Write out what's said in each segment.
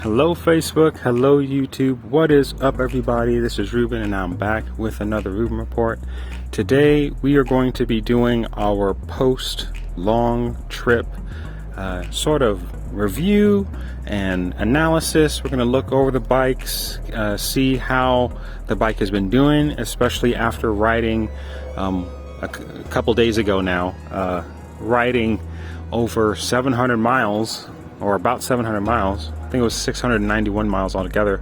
Hello Facebook, hello YouTube, what is up everybody? This is Ruben and I'm back with another Ruben Report. Today we are going to be doing our post long trip sort of review and analysis. We're going to look over the bikes, see how the bike has been doing, especially after riding a couple days ago now, riding over 700 miles or about 700 miles. I think it was 691 miles altogether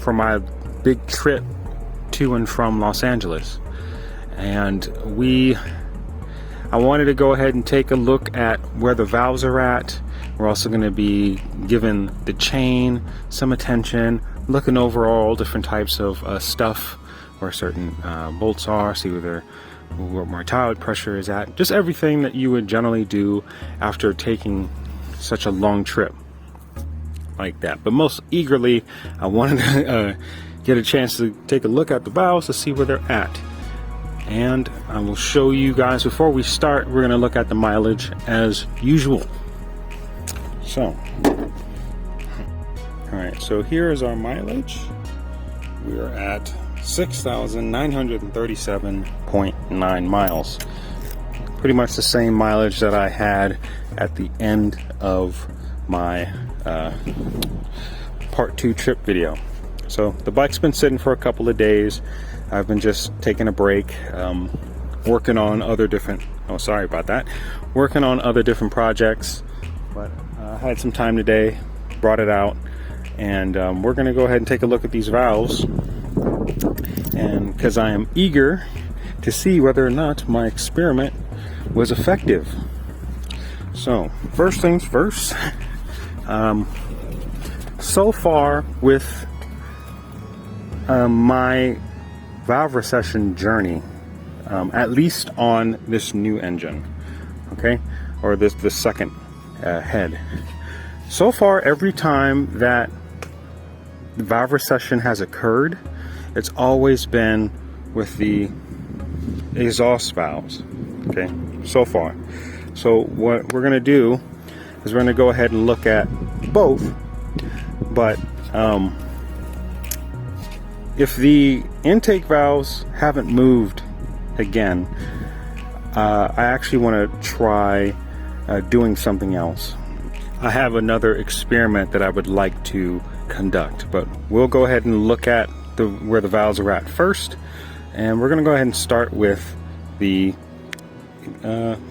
for my big trip to and from Los Angeles. And I wanted to go ahead and take a look at where the valves are at. We're also going to be giving the chain some attention, looking over all different types of stuff, where certain bolts are, see where my tire pressure is at, just everything that you would generally do after taking such a long trip like that. But most eagerly, I wanted to get a chance to take a look at the valves to see where they're at. And I will show you guys, before we start, we're going to look at the mileage as usual. So, alright, so here is our mileage. We are at 6,937.9 miles. Pretty much the same mileage that I had at the end of my part 2 trip video. So the bike's been sitting for a couple of days. I've been just taking a break, working on other different, working on other different projects. But I had some time today, brought it out, and we're going to go ahead and take a look at these valves, and because I am eager to see whether or not my experiment was effective. So first things first, so far with my valve recession journey, at least on this new engine, okay, or the second head, so far every time that valve recession has occurred, it's always been with the exhaust valves, okay, so far. So what we're going to do is we're going to go ahead and look at both, but if the intake valves haven't moved again, I actually want to try doing something else. I have another experiment that I would like to conduct, but we'll go ahead and look at where the valves are at first, and we're going to go ahead and start with the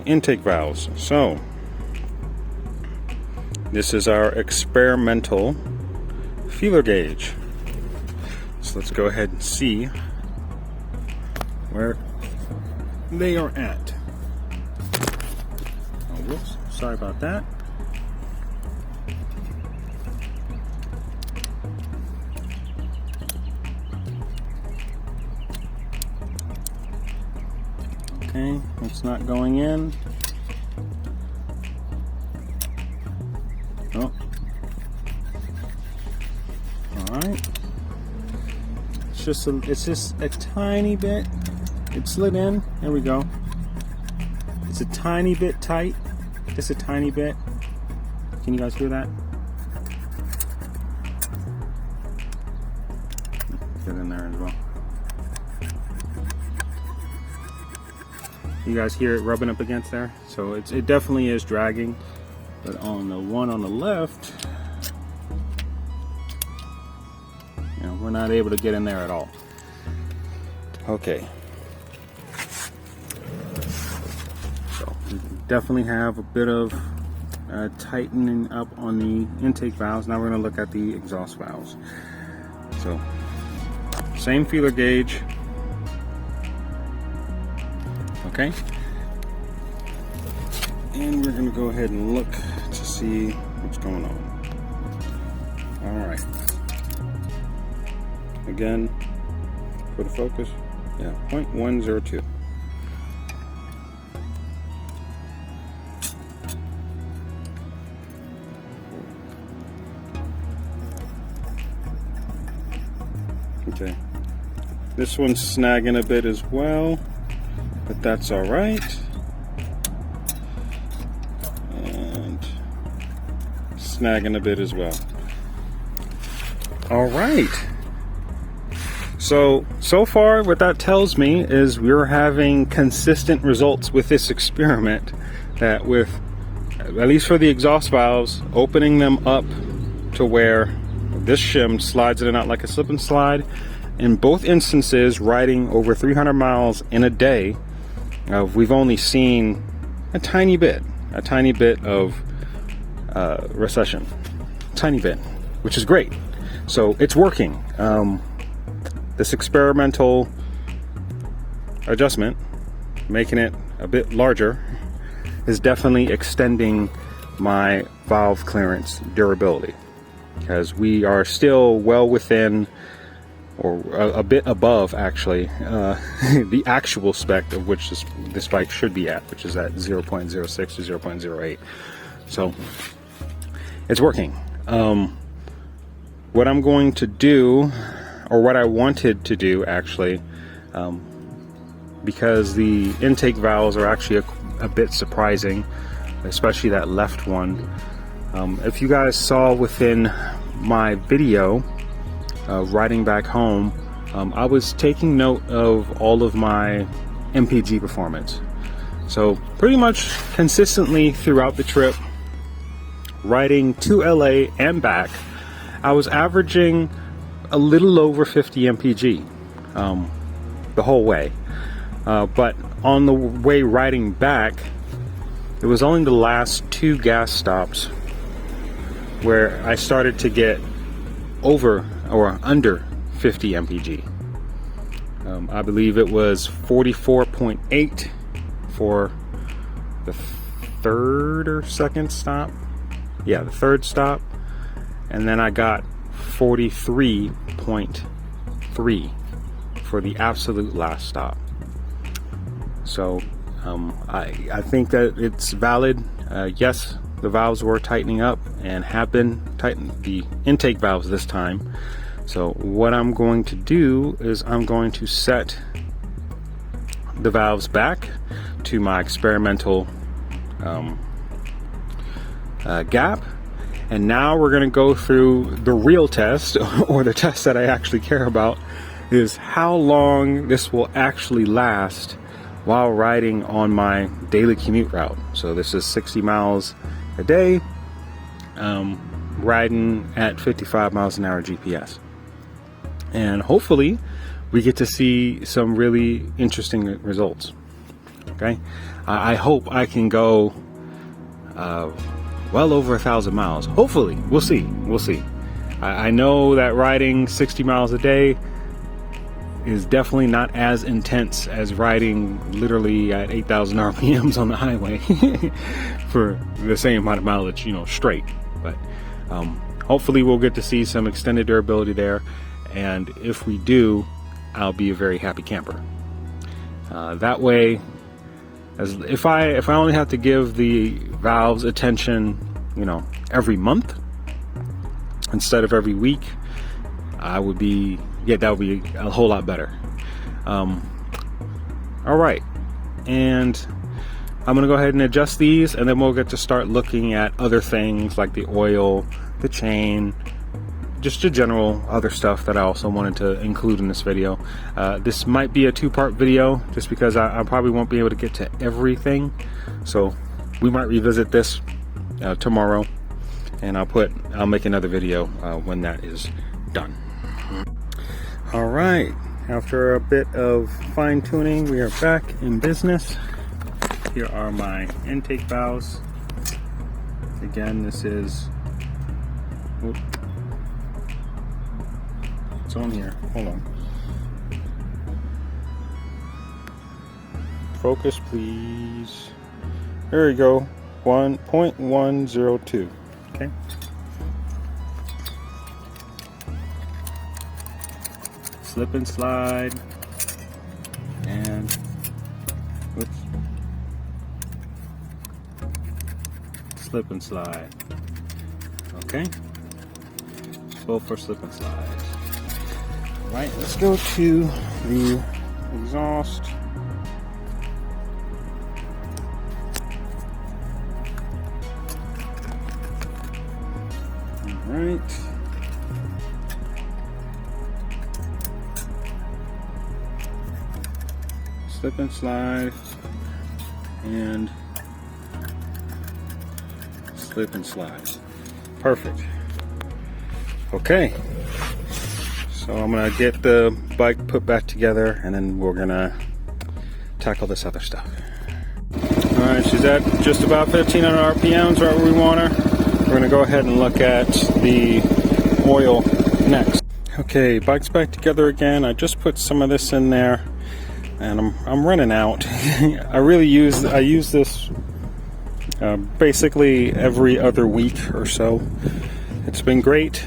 intake valves. So this is our experimental feeler gauge. So let's go ahead and see where they are at. Oh, whoops, sorry about that. Okay, it's not going in. Oh. Alright. It's just a tiny bit. It slid in. There we go. It's a tiny bit tight. Just a tiny bit. Can you guys hear that? Get in there as well. You guys hear it rubbing up against there? So it definitely is dragging. But on the one on the left, we're not able to get in there at all. Okay. So we definitely have a bit of tightening up on the intake valves. Now we're going to look at the exhaust valves. So same feeler gauge. Okay, and we're going to go ahead and look to see what's going on. All right, again, for the focus, yeah, 0.102. Okay, this one's snagging a bit as well, but that's all right. And snagging a bit as well. All right. So far what that tells me is we're having consistent results with this experiment, that with, at least for the exhaust valves, opening them up to where this shim slides in and out like a slip and slide, in both instances riding over 300 miles in a day, we've only seen a tiny bit of recession, tiny bit, which is great. So it's working. This experimental adjustment, making it a bit larger, is definitely extending my valve clearance durability, because we are still well within, or a bit above actually, the actual spec of which this bike should be at, which is at 0.06 to 0.08. So it's working. What I'm going to do, or what I wanted to do actually, because the intake valves are actually a bit surprising, especially that left one. If you guys saw within my video riding back home, I was taking note of all of my MPG performance. So pretty much consistently throughout the trip, riding to LA and back, I was averaging a little over 50 mpg the whole way, but on the way riding back, it was only the last 2 gas stops where I started to get over or under 50 mpg. I believe it was 44.8 for the third or second stop, yeah, the third stop, and then I got 43.3 for the absolute last stop. So I think that it's valid. Yes, the valves were tightening up and have been tightened, the intake valves this time. So what I'm going to do is I'm going to set the valves back to my experimental gap. And now we're going to go through the real test, or the test that I actually care about, is how long this will actually last while riding on my daily commute route. So this is 60 miles a day, riding at 55 miles an hour GPS. And hopefully we get to see some really interesting results. Okay, I hope I can go well over 1,000 miles. Hopefully, we'll see. I know that riding 60 miles a day is definitely not as intense as riding literally at 8,000 RPMs on the highway for the same amount of mileage, you know, straight. But hopefully we'll get to see some extended durability there, and if we do, I'll be a very happy camper. That way, as if I only have to give the valves attention, you know, every month instead of every week, that would be a whole lot better. All right, and I'm gonna go ahead and adjust these, and then we'll get to start looking at other things like the oil, the chain, just the general other stuff that I also wanted to include in this video. This might be a 2-part video just because I probably won't be able to get to everything, so we might revisit this tomorrow, and I'll make another video when that is done. All right, after a bit of fine-tuning, we are back in business. Here are my intake valves. Again, this is, it's on here, hold on. Focus please. There we go, 1.102, okay. Slip and slide, and oops, slip and slide. Okay, both for slip and slides. All right, let's go to the exhaust. All right. slip and slide, and slip and slide. Perfect. Okay, so I'm gonna get the bike put back together, and then we're gonna tackle this other stuff. All right, she's at just about 1500 RPMs, right where we want her. We're gonna go ahead and look at the oil next. Okay, bike's back together again. I just put some of this in there, and I'm running out. I use this basically every other week or so. It's been great.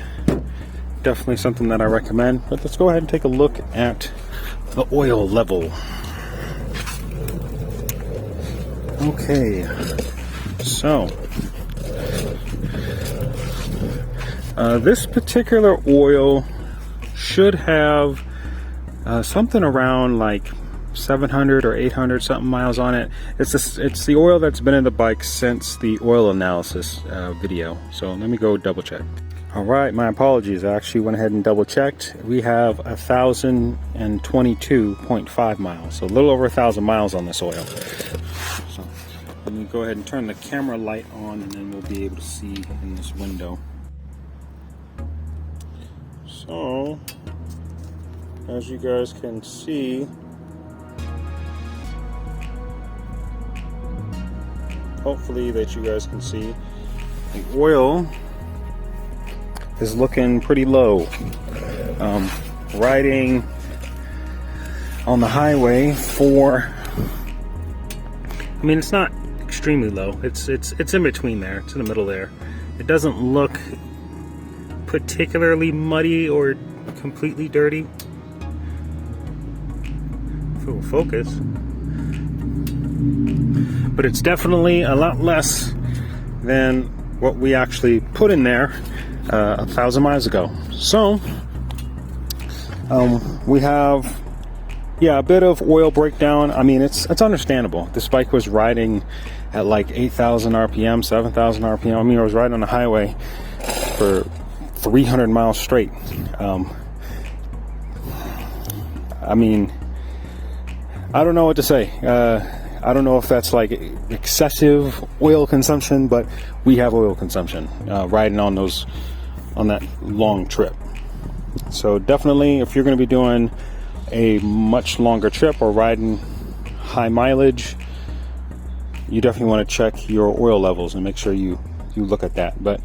Definitely something that I recommend. But let's go ahead and take a look at the oil level. Okay, so this particular oil should have something around like 700 or 800 something miles on it. It's the oil that's been in the bike since the oil analysis video. So let me go double check. All right, my apologies. I actually went ahead and double checked. We have 1,022.5 miles, so a little over 1,000 miles on this oil. So let me go ahead and turn the camera light on, and then we'll be able to see in this window. So as you guys can see, hopefully that you guys can see, the oil is looking pretty low. Riding on the highway it's not extremely low. It's in between there. It's in the middle there. It doesn't look particularly muddy or completely dirty. If it will focus. But it's definitely a lot less than what we actually put in there 1,000 miles ago. So we have a bit of oil breakdown. I mean, it's understandable. This bike was riding at like 8,000 RPM, 7,000 RPM. I mean, I was riding on the highway for 300 miles straight. I mean, I don't know what to say. I don't know if that's like excessive oil consumption, but we have oil consumption riding on that long trip. So definitely, if you're going to be doing a much longer trip or riding high mileage, you definitely want to check your oil levels and make sure you look at that. But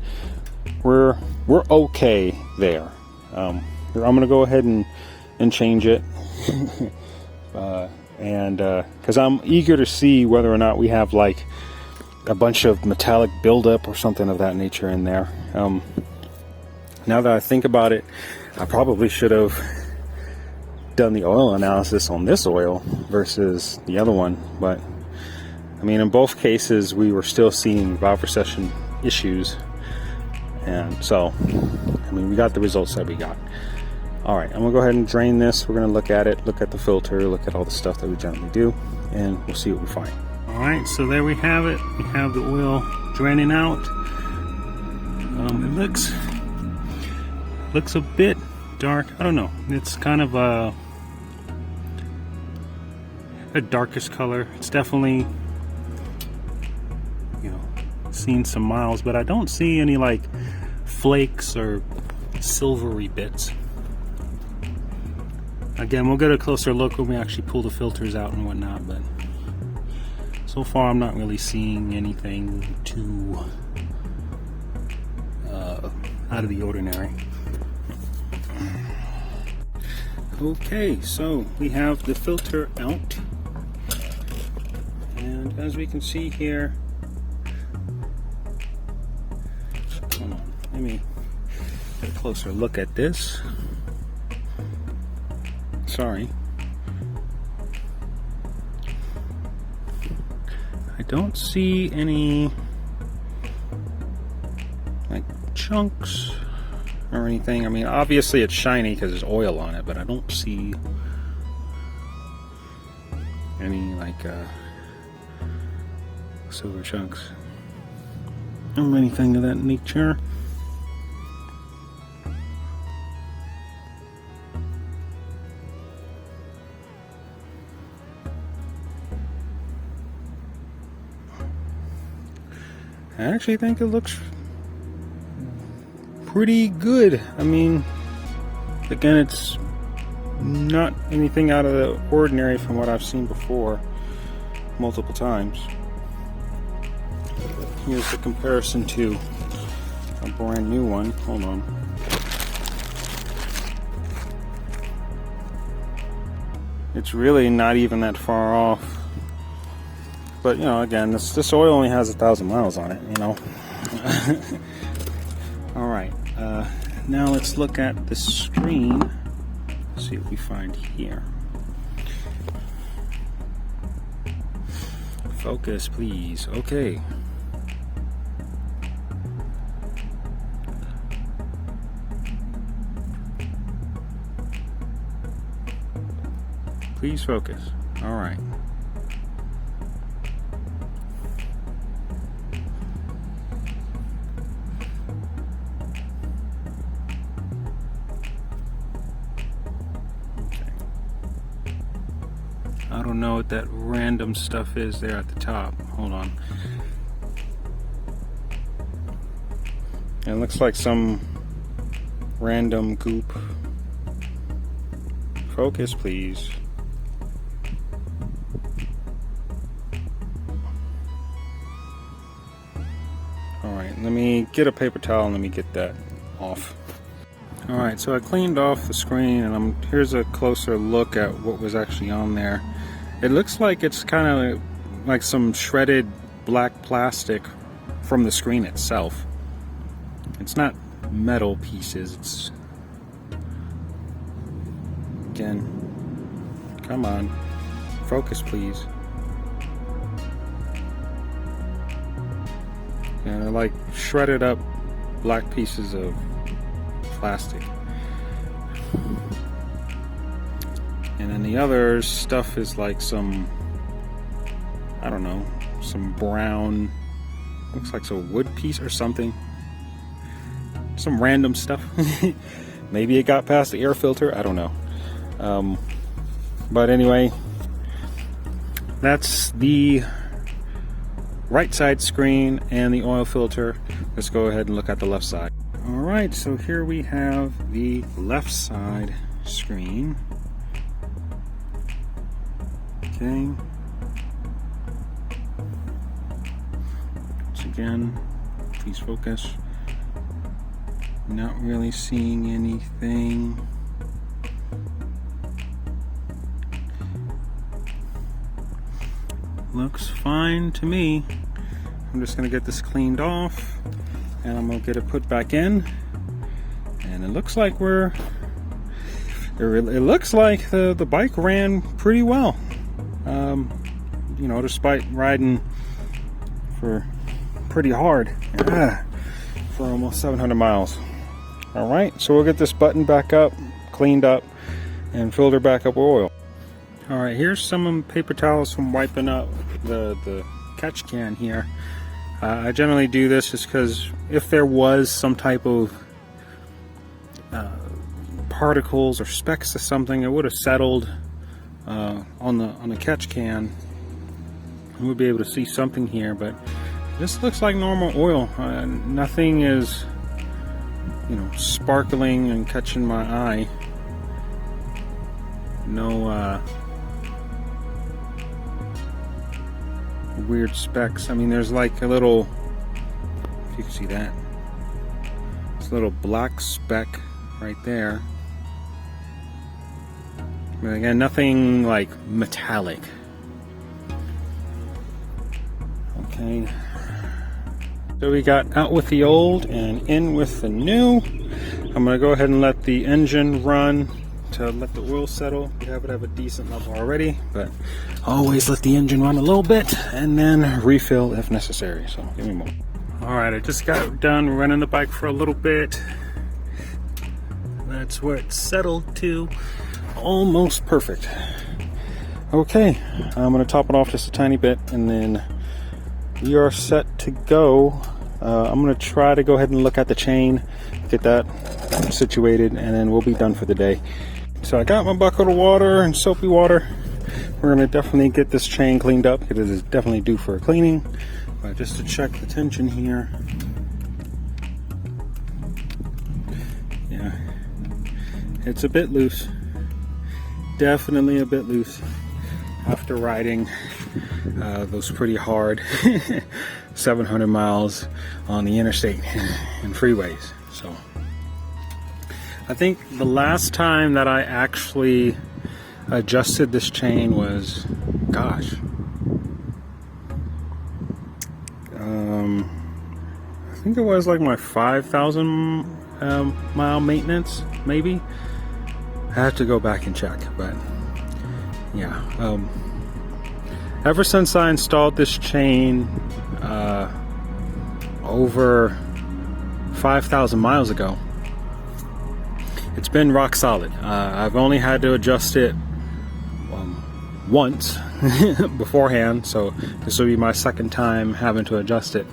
we're okay there. I'm going to go ahead and change it. And because I'm eager to see whether or not we have like a bunch of metallic buildup or something of that nature in there. Now that I think about it, I probably should have done the oil analysis on this oil versus the other one. But I mean, in both cases, we were still seeing valve recession issues. And so, I mean, we got the results that we got. All right, I'm gonna go ahead and drain this. We're gonna look at it, look at the filter, look at all the stuff that we generally do, and we'll see what we find. All right, so there we have it. We have the oil draining out. It looks a bit dark. I don't know. It's kind of a darkish color. It's definitely, seen some miles, but I don't see any like flakes or silvery bits. Again, we'll get a closer look when we actually pull the filters out and whatnot, but so far I'm not really seeing anything too out of the ordinary. Okay, so we have the filter out, and as we can see here, hold on, let me get a closer look at this. Sorry. I don't see any like chunks or anything. I mean, obviously it's shiny because there's oil on it, but I don't see any like silver chunks or anything of that nature. I actually think it looks pretty good. I mean, again, it's not anything out of the ordinary from what I've seen before multiple times. Here's the comparison to a brand new one. Hold on. It's really not even that far off. But, you know, again, this oil only has 1,000 miles on it, you know. Alright, now let's look at the screen. See what we find here. Focus, please. Okay. Please focus. All right. I don't know what that random stuff is there at the top. Hold on. It looks like some random goop. Focus, please. Alright, let me get a paper towel and let me get that off. Alright, so I cleaned off the screen and here's a closer look at what was actually on there. It looks like it's kind of like some shredded black plastic from the screen itself. It's not metal pieces, it's... Again, come on, focus please. And they're like shredded up black pieces of plastic. And then the other stuff is like some, I don't know, some brown, looks like some wood piece or something. Some random stuff. Maybe it got past the air filter, I don't know. But anyway, that's the right side screen and the oil filter. Let's go ahead and look at the left side. Alright, so here we have the left side screen. Okay. Once again, please focus. Not really seeing anything. Looks fine to me. I'm just gonna get this cleaned off and I'm gonna get it put back in. And it looks like it looks like the bike ran pretty well. You know, despite riding for pretty hard for almost 700 miles. All right, so we'll get this button back up, cleaned up, and filled her back up with oil. All right, here's some paper towels from wiping up the catch can here. I generally do this just because if there was some type of particles or specks or something, it would have settled on the catch can. We would be able to see something here, but this looks like normal oil. Nothing is, you know, sparkling and catching my eye. No weird specks. I mean, there's like a little, if you can see that, it's a little black speck right there. But again, nothing like metallic. Okay, so we got out with the old and in with the new. I'm gonna go ahead and let the engine run to let the oil settle. We have it at a decent level already, but always let the engine run a little bit and then refill if necessary. So give me a moment. All right, I just got done running the bike for a little bit. That's where it's settled to. Almost perfect. Okay, I'm gonna top it off just a tiny bit and then we are set to go. I'm gonna try to go ahead and look at the chain, get that situated, and then we'll be done for the day. So I got my bucket of water and soapy water. We're gonna definitely get this chain cleaned up because it is definitely due for a cleaning. But just to check the tension here, yeah, it's a bit loose. Definitely a bit loose after riding those pretty hard 700 miles on the interstate and freeways. So I think the last time that I actually adjusted this chain was, gosh, I think it was like my 5,000 mile maintenance, maybe. I have to go back and check, but yeah. Ever since I installed this chain over 5,000 miles ago, it's been rock solid. I've only had to adjust it once beforehand, so this will be my second time having to adjust it,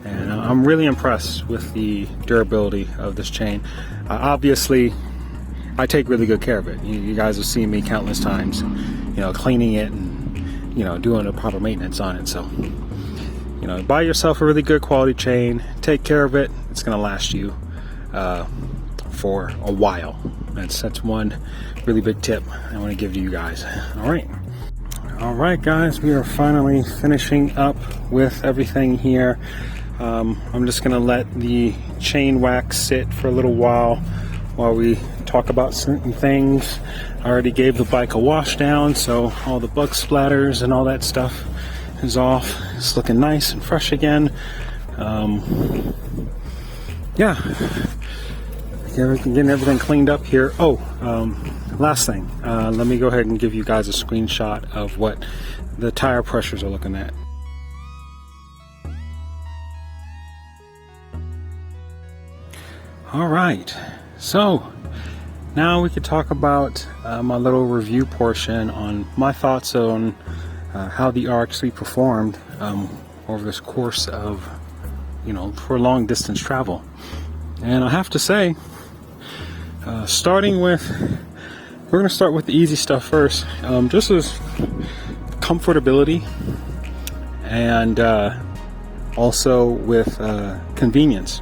and I'm really impressed with the durability of this chain. Obviously, I take really good care of it. You guys have seen me countless times, you know, cleaning it and, you know, doing the proper maintenance on it. So, you know, buy yourself a really good quality chain, take care of it. It's going to last you for a while. That's one really big tip I want to give to you guys. All right, guys, we are finally finishing up with everything here. I'm just going to let the chain wax sit for a little while we talk about certain things. I already gave the bike a wash down, so all the bug splatters and all that stuff is off. It's looking nice and fresh again. Yeah, getting everything cleaned up here. Last thing, let me go ahead and give you guys a screenshot of what the tire pressures are looking at. All right, so now we could talk about my little review portion on my thoughts on how the RX3 performed over this course of, you know, for long distance travel. And I have to say, we're going to start with the easy stuff first. Just as comfortability and also with convenience.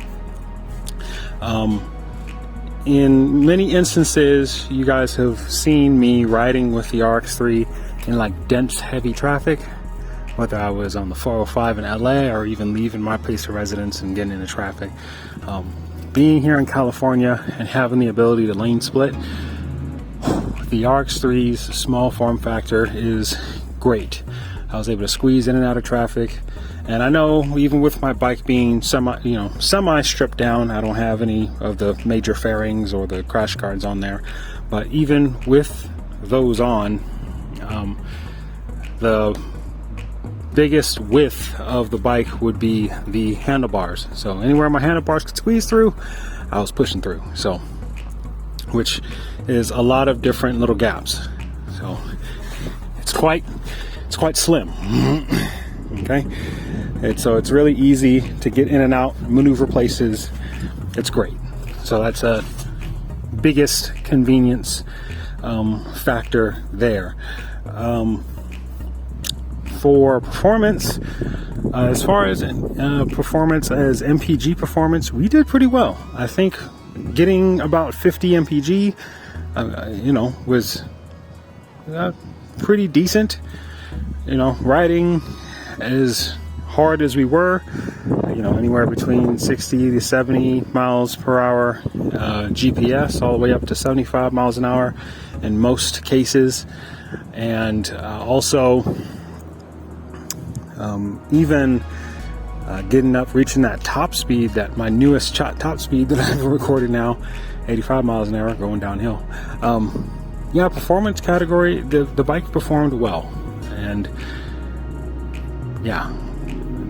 In many instances, you guys have seen me riding with the RX3 in like dense, heavy traffic, whether I was on the 405 in LA or even leaving my place of residence and getting into traffic. Being here in California and having the ability to lane split, the RX3's small form factor is great. I was able to squeeze in and out of traffic, and I know even with my bike being semi stripped down, I don't have any of the major fairings or the crash guards on there, but even with those on, the biggest width of the bike would be the handlebars. So anywhere my handlebars could squeeze through, I was pushing through. So, which is a lot of different little gaps. So it's quite slim. Okay, and so it's really easy to get in and out, maneuver places. It's great. So that's a biggest convenience factor there. For performance, as far as performance as MPG performance, we did pretty well. I think getting about 50 MPG, was pretty decent. Riding as hard as we were, anywhere between 60 to 70 miles per hour GPS, all the way up to 75 miles an hour in most cases, and also even reaching that top speed, that my newest top speed that I've recorded now, 85 miles an hour going downhill. Performance category, the bike performed well. And yeah,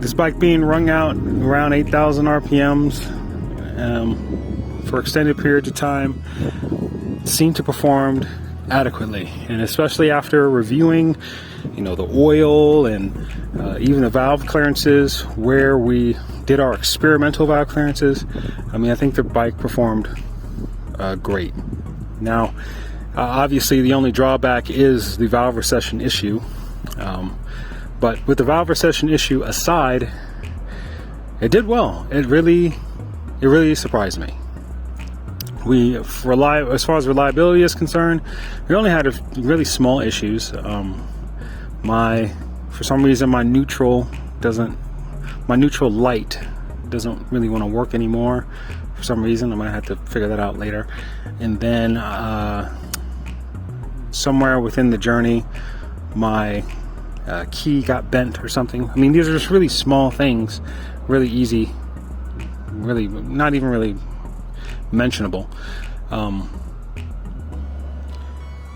this bike being rung out around 8,000 RPMs for extended periods of time seemed to perform adequately, and especially after reviewing the oil and even the valve clearances where we did our experimental valve clearances. I think the bike performed great. Now obviously the only drawback is the valve recession issue, but with the valve recession issue aside, it did well. It really surprised me. As far as reliability is concerned, we only had really small issues. For some reason, my neutral light doesn't really want to work anymore. For some reason, I'm gonna have to figure that out later. And then somewhere within the journey, my key got bent or something. I mean, these are just really small things, really easy, really not even really mentionable.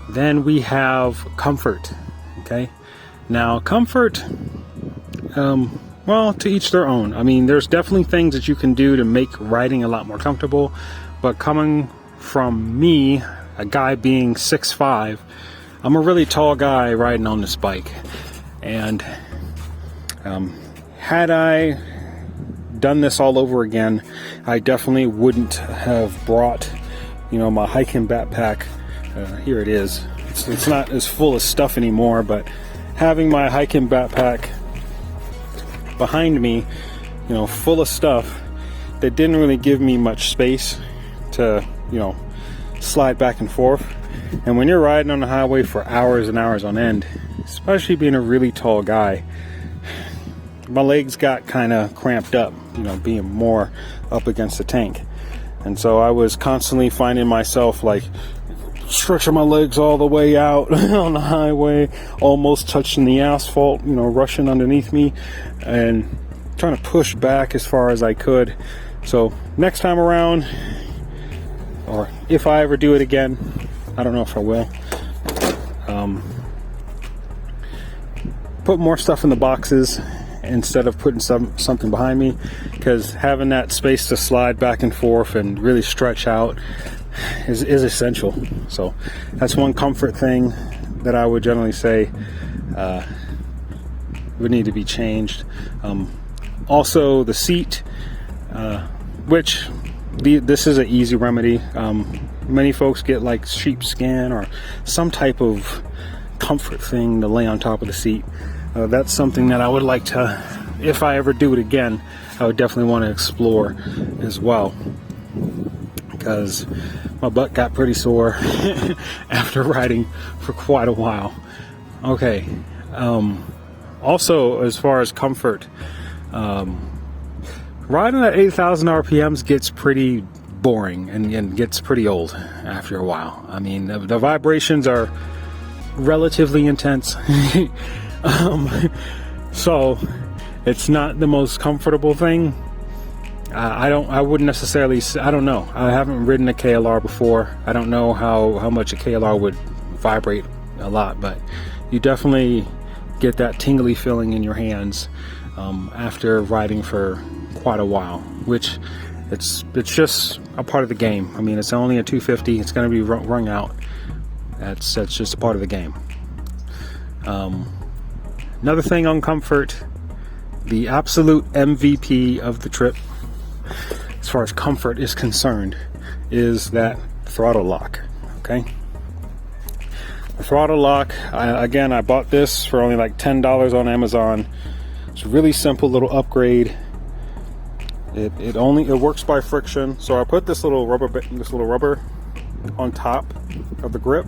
Then we have comfort. Okay, now comfort, well, to each their own. I mean, there's definitely things that you can do to make riding a lot more comfortable, but coming from me, a guy being 6'5", I'm a really tall guy riding on this bike, and had I done this all over again, I definitely wouldn't have brought, my hiking backpack. Here it is. It's not as full of stuff anymore, but having my hiking backpack behind me, full of stuff that didn't really give me much space to, slide back and forth. And when you're riding on the highway for hours and hours on end, especially being a really tall guy, my legs got kind of cramped up, being more up against the tank. And so I was constantly finding myself like stretching my legs all the way out on the highway, almost touching the asphalt, rushing underneath me and trying to push back as far as I could. So next time around, or if I ever do it again, I don't know if I will, put more stuff in the boxes instead of putting something behind me, because having that space to slide back and forth and really stretch out is essential. So that's one comfort thing that I would generally say would need to be changed. Also the seat, which this is an easy remedy. Many folks get like sheepskin or some type of comfort thing to lay on top of the seat. That's something that I would like to, if I ever do it again, I would definitely want to explore as well, because my butt got pretty sore after riding for quite a while. Okay. Also, as far as comfort, riding at 8,000 RPMs gets pretty boring and gets pretty old after a while. I mean, the vibrations are relatively intense. So it's not the most comfortable thing. I wouldn't necessarily, I don't know. I haven't ridden a KLR before. I don't know how much a KLR would vibrate a lot, but you definitely get that tingly feeling in your hands after riding for quite a while, which it's just a part of the game. I mean, it's only a 250. It's going to be wrung out. That's just a part of the game. Another thing on comfort, the absolute MVP of the trip, as far as comfort is concerned, is that throttle lock. Okay, the throttle lock. Again, I bought this for only like $10 on Amazon. It's a really simple little upgrade. It works by friction. So I put this little rubber on top of the grip.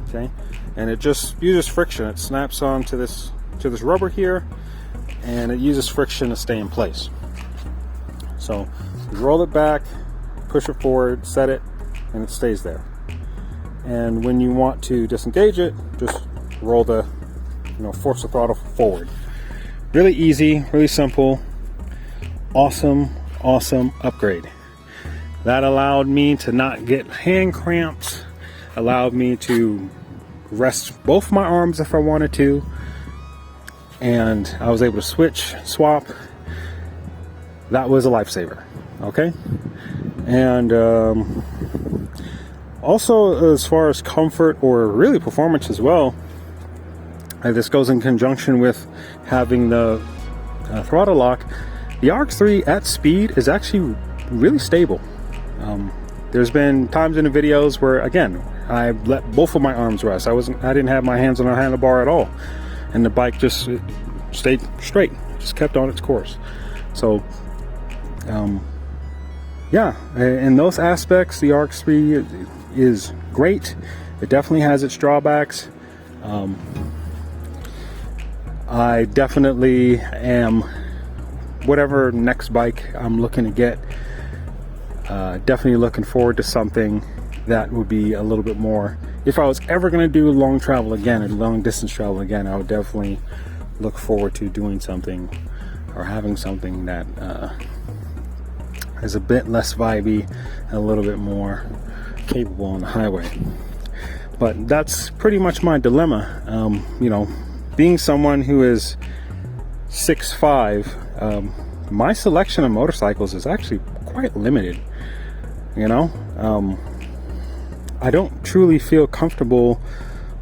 Okay, and it just uses friction. It snaps onto this rubber here, and it uses friction to stay in place. So you roll it back, push it forward, set it, and it stays there. And when you want to disengage it, just roll force the throttle forward. Really easy, really simple, awesome upgrade. That allowed me to not get hand cramps, allowed me to rest both my arms if I wanted to, and I was able to swap. That was a lifesaver. Okay, and also as far as comfort, or really performance as well, this goes in conjunction with having the throttle lock. The RX3 at speed is actually really stable. There's been times in the videos where, again, I let both of my arms rest. I didn't have my hands on the handlebar at all, and the bike just stayed straight, just kept on its course. So yeah, in those aspects, the RX3 is great. It definitely has its drawbacks. I definitely am, whatever next bike I'm looking to get, definitely looking forward to something that would be a little bit more, if I was ever going to do long travel again, or long distance travel again, I would definitely look forward to doing something or having something that is a bit less vibey and a little bit more capable on the highway. But that's pretty much my dilemma. You know, being someone who is 6'5", my selection of motorcycles is actually quite limited. You know, I don't truly feel comfortable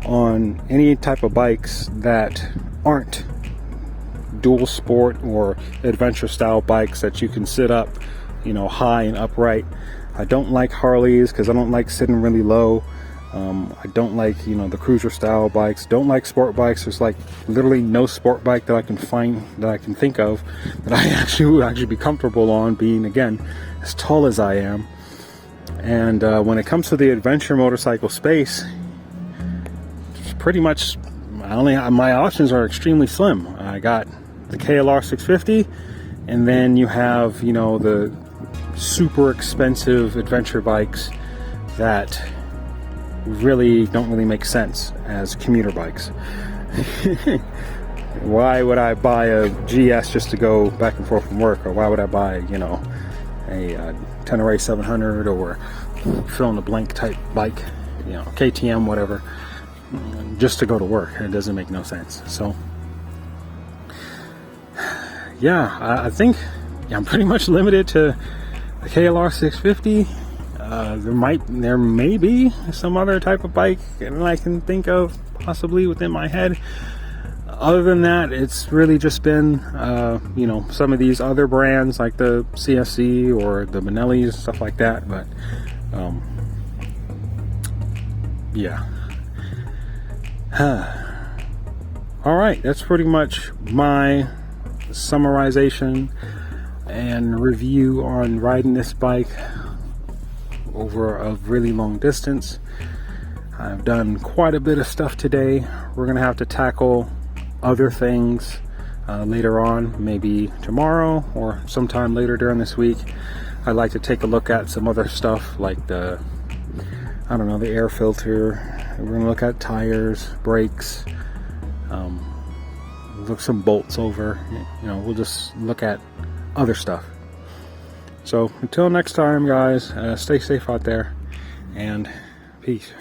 on any type of bikes that aren't dual sport or adventure style bikes that you can sit up, you know, high and upright. I don't like Harleys because I don't like sitting really low. I don't like, you know, the cruiser style bikes. Don't like sport bikes. There's like literally no sport bike that I can find, that I can think of, that I would actually be comfortable on, being, again, as tall as I am. And when it comes to the adventure motorcycle space, it's pretty much my options are extremely slim. I got the KLR 650, and then you have, you know, the super expensive adventure bikes that really don't really make sense as commuter bikes. Why would I buy a GS just to go back and forth from work, or why would I buy, you know, a Tenere 700 or fill in the blank type bike, you know, KTM, whatever, just to go to work? It doesn't make no sense. So yeah, I think I'm pretty much limited to the KLR 650. There may be some other type of bike that I can think of possibly within my head. Other than that, it's really just been, you know, some of these other brands like the CSC or the Benellis, stuff like that. But yeah. All right, that's pretty much my summarization and review on riding this bike over a really long distance. I've done quite a bit of stuff today. We're gonna have to tackle other things later on, maybe tomorrow or sometime later during this week. I'd like to take a look at some other stuff like the, I don't know, the air filter. We're gonna look at tires, brakes, look some bolts over. You know, we'll just look at other stuff. So until next time, guys, stay safe out there, and peace.